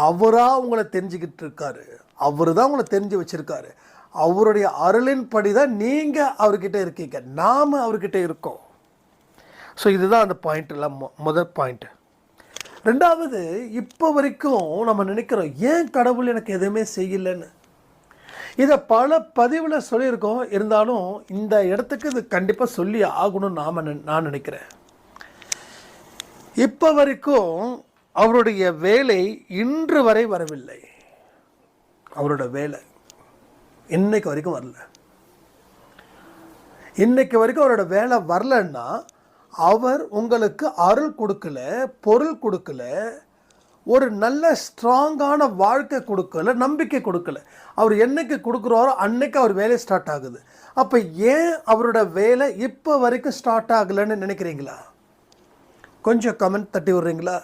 அவராக உங்களை தெரிஞ்சுக்கிட்டு இருக்காரு. அவர் தான் உங்களை தெரிஞ்சு வச்சுருக்காரு. அவருடைய அருளின் படி தான் நீங்கள் அவர்கிட்ட இருக்கீங்க, நாம் அவர்கிட்ட இருக்கோம். ஸோ இதுதான் அந்த பாயிண்ட்டில் முதல் பாயிண்ட்டு. ரெண்டாவது, இப்போ வரைக்கும் நம்ம நினைக்கிறோம் ஏன் கடவுள் எனக்கு எதுவுமே செய்யலைன்னு. இதை பல பதிவில் சொல்லியிருக்கோம். இருந்தாலும் இந்த இடத்துக்கு இது கண்டிப்பாக சொல்லி ஆகணும்னு நான் நினைக்கிறேன். இப்போ வரைக்கும் அவருடைய வேலை இன்று வரை வரவில்லை. அவரோட வேலை இன்னைக்கு வரைக்கும் வரல. இன்னைக்கு வரைக்கும் அவரோட வேலை வரலன்னா அவர் உங்களுக்கு அருள் கொடுக்கல, பொருள் கொடுக்கல, ஒரு நல்ல ஸ்ட்ராங்கான வாழ்க்கை கொடுக்கல, நம்பிக்கை கொடுக்கல. அவர் என்னைக்கு கொடுக்குறாரோ அன்னைக்கு அவர் வேலை ஸ்டார்ட் ஆகுது. அப்போ ஏன் அவரோட வேலை இப்போ வரைக்கும் ஸ்டார்ட் ஆகலைன்னு நினைக்கிறீங்களா? கொஞ்சம் கமெண்ட் தட்டி விடுறீங்களா?